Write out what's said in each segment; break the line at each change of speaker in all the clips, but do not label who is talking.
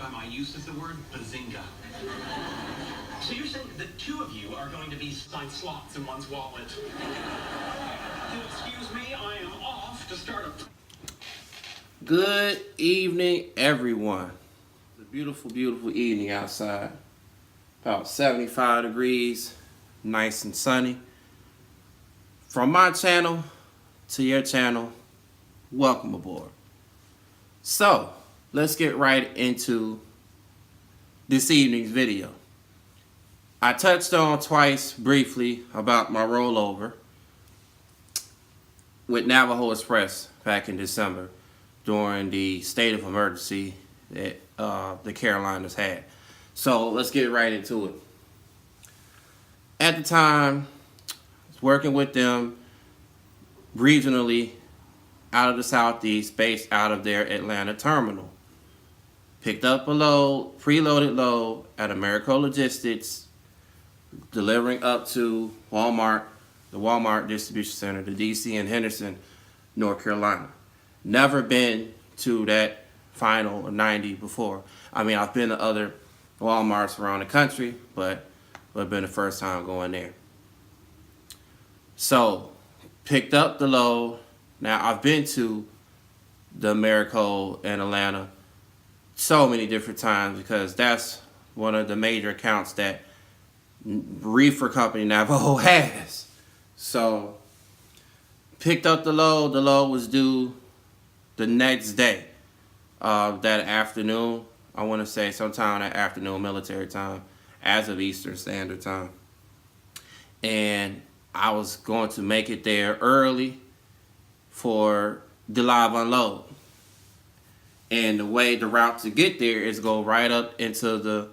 time I used is the word bazinga.
So you're saying the two of you are going to be find slots in one's wallet? You'll excuse me, I am off to start a...
Good evening, everyone. It's a beautiful, beautiful evening outside. About 75 degrees, nice and sunny. From my channel to your channel, welcome aboard. So, let's get right into this evening's video. I touched on twice briefly about my rollover with Navajo Express back in December during the state of emergency that the Carolinas had. So let's get right into it. At the time, I was working with them regionally out of the Southeast, based out of their Atlanta terminal. Picked up a load, preloaded load at Americo Logistics, delivering up to Walmart, the Walmart distribution center, the DC in Henderson, North Carolina. Never been to that final 90 before. I mean, I've been to other Walmarts around the country, but it would been the first time going there. So, picked up the load. Now, I've been to the Americo in Atlanta so many different times because that's one of the major accounts that reefer company Navajo has. So, picked up the load. The load was due the next day, that afternoon. I want to say sometime that afternoon, military time, as of Eastern Standard Time. And I was going to make it there early for the live unload. And the route to get there is go right up into the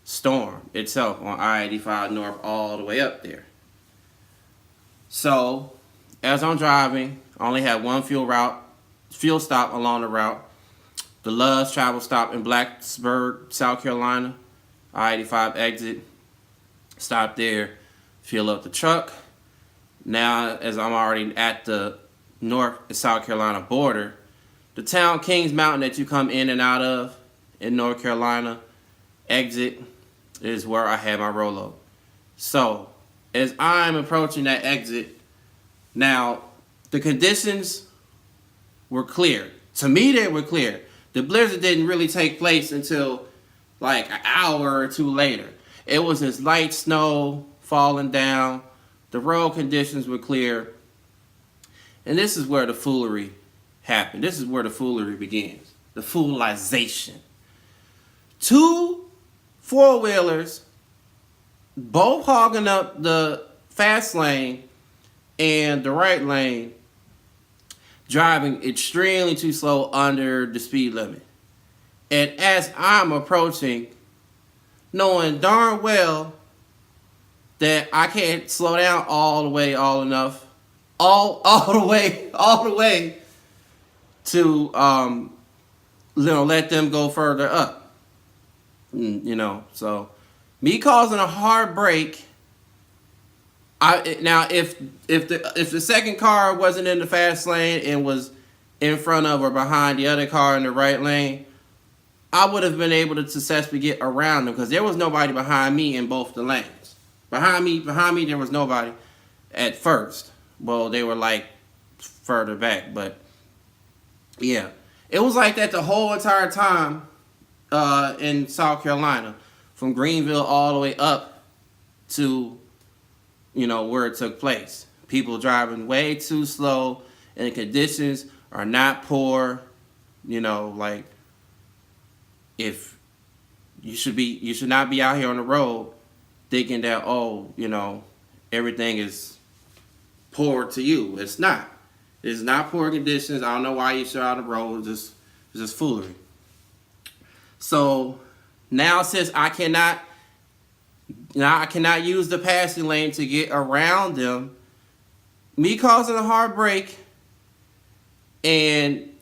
storm itself on I-85 North all the way up there. So, as I'm driving, I only had one fuel stop along the route. The Love's travel stop in Blacksburg, South Carolina. I-85 exit. Stop there, fill up the truck. Now, as I'm already at the North and South Carolina border, the town Kings Mountain that you come in and out of in North Carolina, exit is where I had my rollover. So, as I'm approaching that exit, now, the conditions were clear. To me, they were clear. The blizzard didn't really take place until like an hour or two later. It was this light snow falling down. The road conditions were clear. And this is where the foolery happened. This is where the foolery begins. The foolization. Two four-wheelers, both hogging up the fast lane and the right lane, driving extremely too slow under the speed limit. And as I'm approaching, knowing darn well that I can't slow down all the way to let them go further up. So me causing a hard break. Now if the second car wasn't in the fast lane and was in front of or behind the other car in the right lane, I would have been able to successfully get around them because there was nobody behind me in both the lanes. Behind me there was nobody at first. Well, they were like further back, but yeah. It was like that the whole entire time in South Carolina, from Greenville all the way up to where it took place. People driving way too slow, and the conditions are not poor. If you should not be out here on the road thinking that everything is poor to you. It's not. It's not poor conditions. I don't know why you should out on the road. It's just foolery. So now, since I cannot use the passing lane to get around them, me causing a hard break, and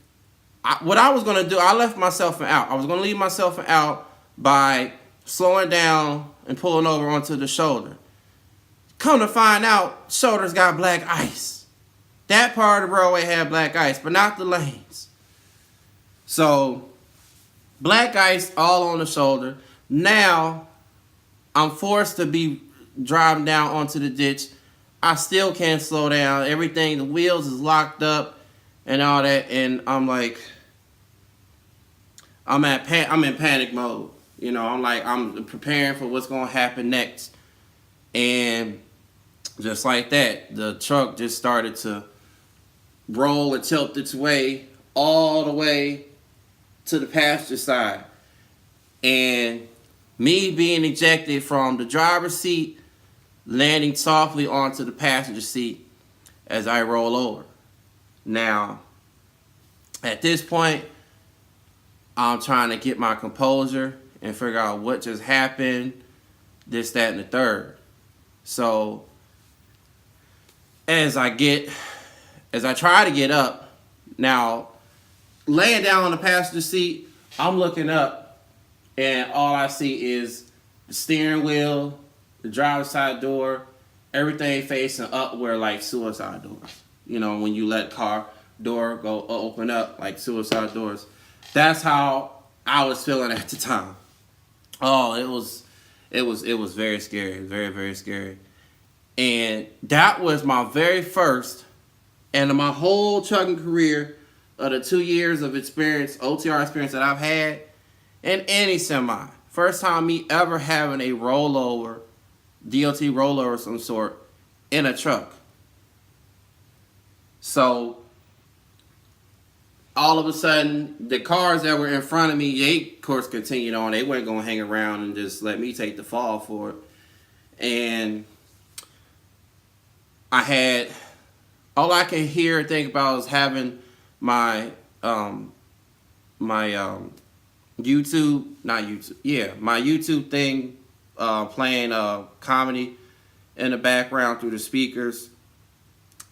what I was going to do, I left myself out. I was going to leave myself out by slowing down and pulling over onto the shoulder. Come to find out, shoulders got black ice. That part of the roadway had black ice, but not the lanes. So Black ice all on the shoulder. Now I'm forced to be driving down onto the ditch. I still can't slow down. Everything, the wheels is locked up and all that, and I'm like, I'm in panic mode. You know, I'm preparing for what's gonna happen next, and just like that, the truck just started to roll and tilt its way all the way to the passenger side, and me being ejected from the driver's seat, landing softly onto the passenger seat as I roll over. Now, at this point, I'm trying to get my composure and figure out what just happened, this, that, and the third. So, as I try to get up, now, laying down on the passenger seat, I'm looking up, and all I see is the steering wheel, the driver's side door, everything facing upward like suicide doors. You know, when you let car door go open up like suicide doors. That's how I was feeling at the time. Oh, it was very scary, very, very scary. And that was my very first, and in my whole trucking career of the 2 years of experience, OTR experience that I've had in any semi. First time me ever having a rollover, DOT rollover of some sort, in a truck. So, all of a sudden, the cars that were in front of me, they, of course, continued on. They weren't going to hang around and just let me take the fall for it. And I had, all I could hear and think about was having my YouTube, not YouTube, yeah, my YouTube thing playing comedy in the background through the speakers,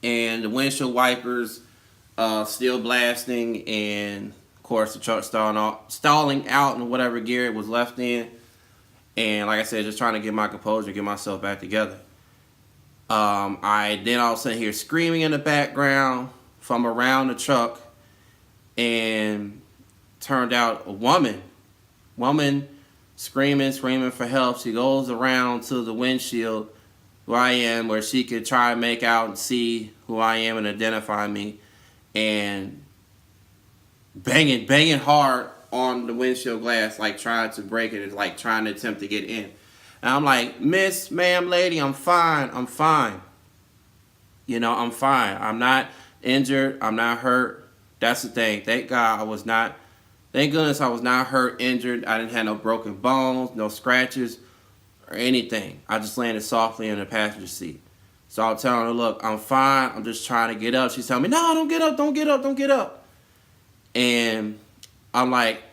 and the windshield wipers still blasting, and of course the truck stalling out in whatever gear it was left in, and like I said, just trying to get my composure, get myself back together. I then all of a sudden hear screaming in the background from around the truck, and turned out a woman screaming for help. She goes around to the windshield where I am, where she could try and make out and see who I am and identify me, and banging hard on the windshield glass, like trying to break it, like trying to attempt to get in. And I'm like, Miss, ma'am, lady, I'm fine. You know, I'm fine. I'm not injured. I'm not hurt. That's the thing. Thank goodness I was not hurt, injured. I didn't have no broken bones, no scratches, or anything. I just landed softly in the passenger seat. So I'm telling her, look, I'm fine. I'm just trying to get up. She's telling me, no, don't get up. And I'm like,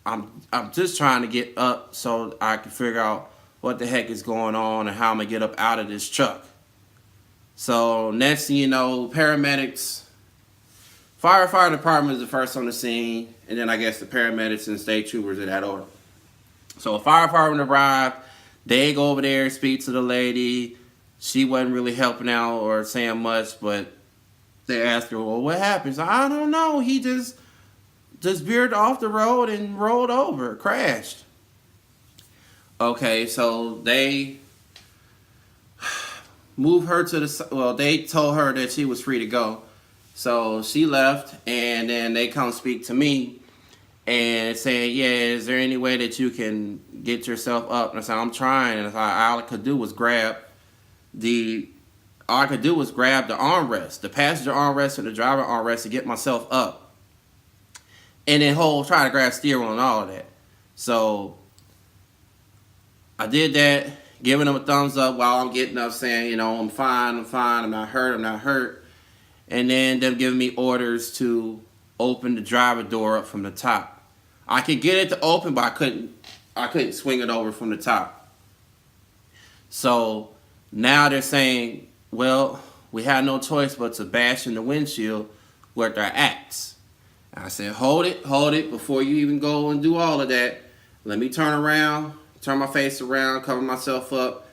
I'm just trying to get up so I can figure out what the heck is going on and how I'm going to get up out of this truck. So next thing you know, paramedics, fire department is the first on the scene, and then I guess the paramedics and state troopers in that order. So fire department arrived. They go over there, speak to the lady. She wasn't really helping out or saying much, but they asked her, well, what happened? So, I don't know. He just veered off the road and rolled over, crashed. Okay, so they moved her to the, well, they told her that she was free to go. So she left, and then they come speak to me and say, yeah, is there any way that you can get yourself up? And I said, I'm trying. And all I could do was grab the armrest, the passenger armrest and the driver armrest to get myself up. And then try to grab steering wheel and all of that. So I did that, giving them a thumbs up while I'm getting up, saying, you know, I'm fine, I'm not hurt. And then them giving me orders to open the driver door up from the top. I could get it to open, but I couldn't swing it over from the top. So now they're saying, well, we had no choice but to bash in the windshield with our axe. I said, hold it, before you even go and do all of that. Let me turn my face around, cover myself up,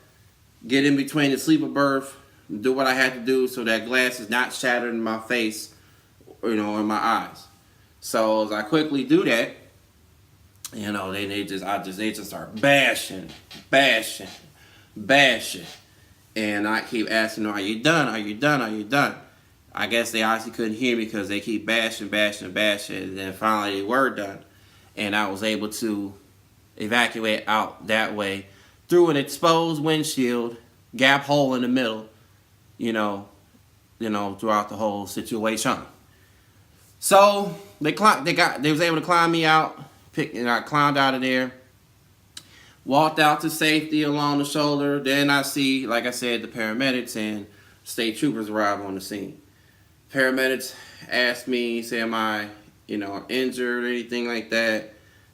get in between the sleeper berth, do what I had to do so that glass is not shattered in my face, you know, in my eyes. So as I quickly do that, You know, they just start bashing, bashing, bashing. And I keep asking them, are you done? Are you done? Are you done? I guess they honestly couldn't hear me because they keep bashing, bashing, bashing. And then finally they were done. And I was able to evacuate out that way through an exposed windshield, gap hole in the middle, you know, throughout the whole situation. So they was able to climb me out, and I climbed out of there, walked out to safety along the shoulder. Then I see, like I said, the paramedics and state troopers arrive on the scene. Paramedics asked me, say, am I, injured or anything like that?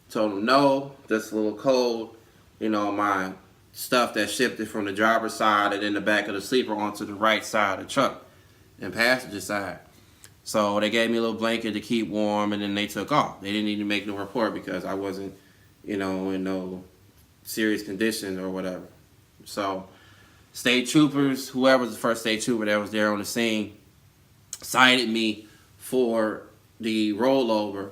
Told them no, just a little cold. My stuff that shifted from the driver's side and in the back of the sleeper onto the right side of the truck and passenger side. So they gave me a little blanket to keep warm, and then they took off. They didn't even make no report because I wasn't, in no serious condition or whatever. So state troopers, whoever was the first state trooper that was there on the scene, cited me for the rollover,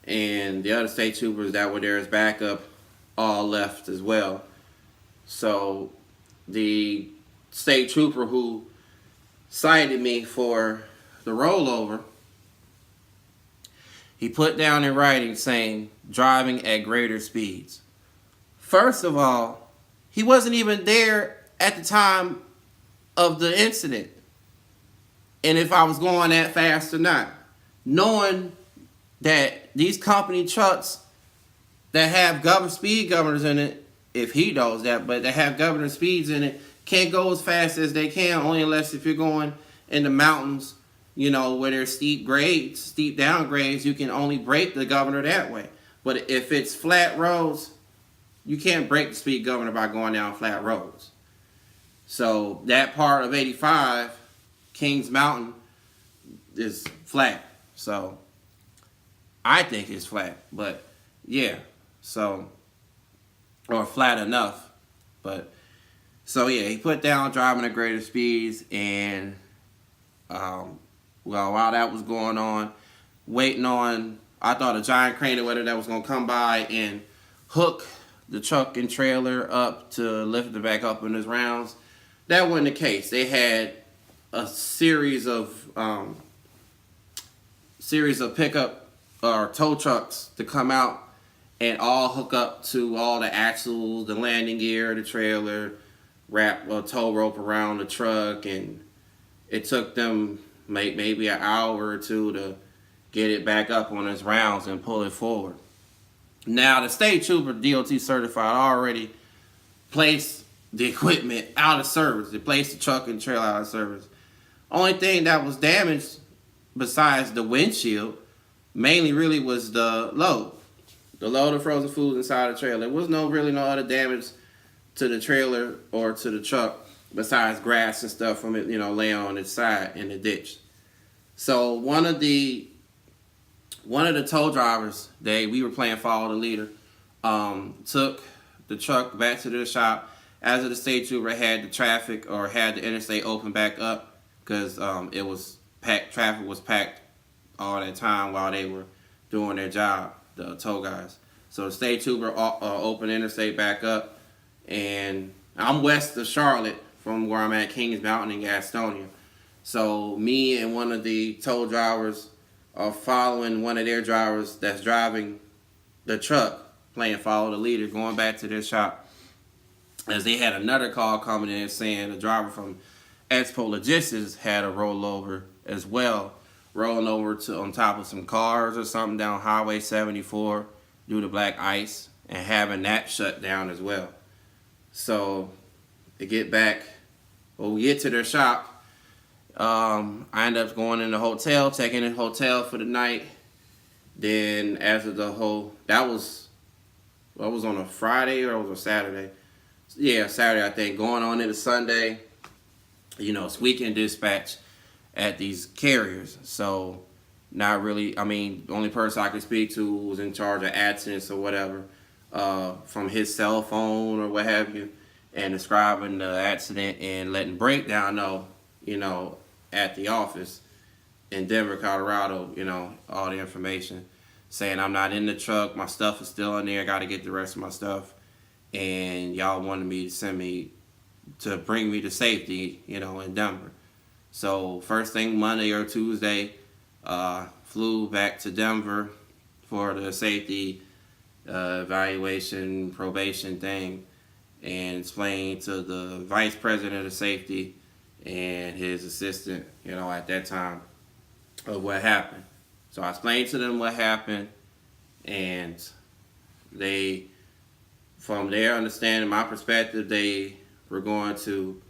and the other state troopers that were there as backup all left as well. So the state trooper who cited me for the rollover, he put down in writing saying driving at greater speeds. First of all, he wasn't even there at the time of the incident, and if I was going that fast or not, knowing that these company trucks that have speed governors in it, if he knows that, but they have governor speeds in it, can't go as fast as they can, only unless if you're going in the mountains, where there's steep downgrades, you can only break the governor that way. But if it's flat roads, you can't break the speed governor by going down flat roads. So that part of 85, Kings Mountain, is flat. So I think it's flat, but yeah, so, or flat enough. But so yeah, he put down driving at greater speeds, and while that was going on, waiting on, I thought a giant crane or whatever that was gonna come by and hook the truck and trailer up to lift it back up in his rounds. That wasn't the case. They had a series of pickup or tow trucks to come out and all hook up to all the axles, the landing gear, the trailer, wrap a tow rope around the truck, and it took them maybe an hour or two to get it back up on its rounds and pull it forward. Now, the state trooper, DOT certified, already placed the equipment out of service. They placed the truck and trailer out of service. Only thing that was damaged, besides the windshield, mainly really was the load. The load of frozen foods inside the trailer. There was really no other damage to the trailer or to the truck besides grass and stuff from it, laying on its side in the ditch. So one of the tow drivers, we were playing follow the leader, took the truck back to the shop. As the state trooper had the traffic or had the interstate open back up because it was packed. Traffic was packed all that time while they were doing their job, the tow guys. So the state trooper opened the interstate back up, and I'm west of Charlotte from where I'm at, Kings Mountain in Gastonia. So me and one of the tow drivers are following one of their drivers that's driving the truck, playing follow the leader, going back to their shop, as they had another call coming in saying the driver from Expo Logistics had a rollover as well, rolling over on top of some cars or something down Highway 74 due to black ice, and having that shut down as well. So we get to their shop. I end up going in the hotel, checking in the hotel for the night. Then after that was on a Friday or it was a Saturday? Yeah, Saturday I think. Going on into Sunday, it's weekend dispatch at these carriers. So not really, the only person I could speak to who was in charge of accidents or whatever, from his cell phone or what have you, and describing the accident and letting Breakdown know, at the office in Denver, Colorado, all the information. saying I'm not in the truck. My stuff is still in there. I got to get the rest of my stuff. And y'all wanted me to send me to bring me to safety, you know, in Denver. So first thing Monday or Tuesday, flew back to Denver for the safety evaluation, probation thing, and explained to the vice president of safety and his assistant, you know, at that time, of what happened. So I explained to them what happened, and they, from their understanding, my perspective, they were going to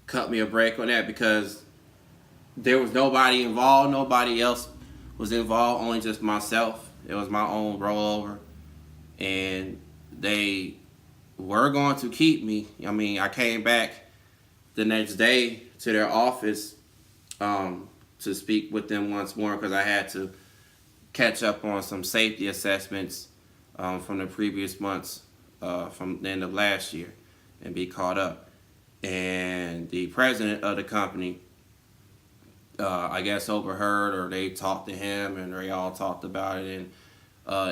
cut me a break on that because there was nobody involved. Nobody else was involved, only just myself. It was my own rollover. And they were going to keep me. I mean, I came back the next day to their office to speak with them once more because I had to catch up on some safety assessments from the previous months from the end of last year and be caught up. And the president of the company, I guess, overheard, or they talked to him and they all talked about it, and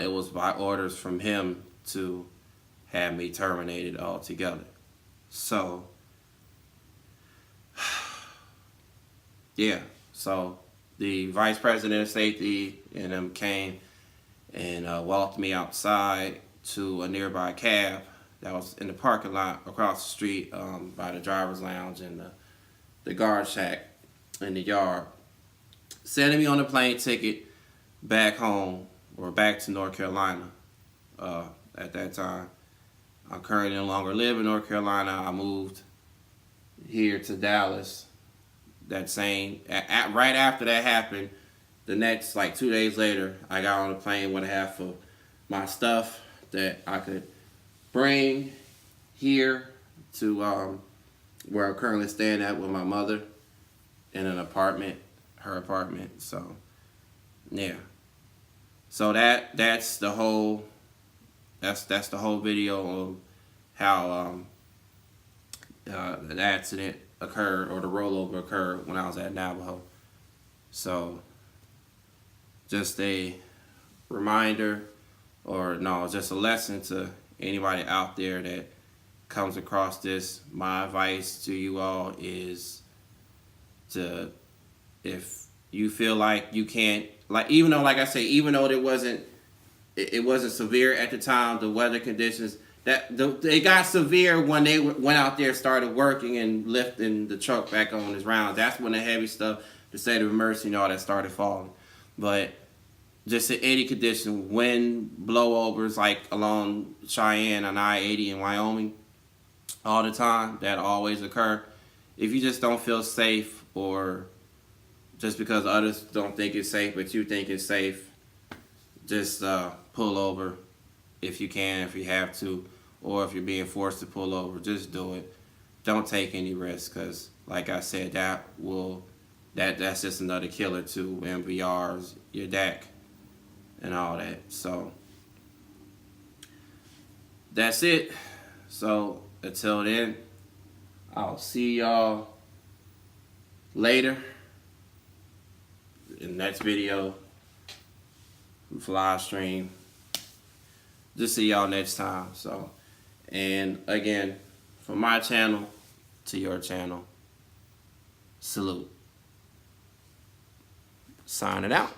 it was by orders from him to have me terminated altogether. So, yeah. So the vice president of safety and them came and walked me outside to a nearby cab that was in the parking lot across the street by the driver's lounge and the guard shack in the yard, sending me on a plane ticket back home, or back to North Carolina at that time. I currently no longer live in North Carolina. I moved here to Dallas that same, right after that happened. The next, like 2 days later, I got on a plane with half of my stuff that I could bring here to where I'm currently staying at with my mother in an apartment, her apartment. So, yeah. So that's the whole the whole video of how the accident occurred, or the rollover occurred, when I was at Navajo. So just a reminder, or no, just a lesson to anybody out there that comes across this. My advice to you all is to, if you feel like you can't, like, even though, like I say, even though it wasn't severe at the time, the weather conditions, they got severe when they went out there, started working and lifting the truck back on his rounds. That's when the heavy stuff, the state of emergency and all that, started falling. But just in any condition, wind blowovers like along Cheyenne on I-80 in Wyoming all the time, that always occur. If you just don't feel safe, or just because others don't think it's safe but you think it's safe, just pull over if you can, if you have to, or if you're being forced to pull over, just do it. Don't take any risks, because like I said, that's just another killer to MVRs, your DAC, and all that. So that's it. So until then, I'll see y'all later in the next video, live stream. Just see y'all next time. So, and again, from my channel to your channel, salute. Signing out.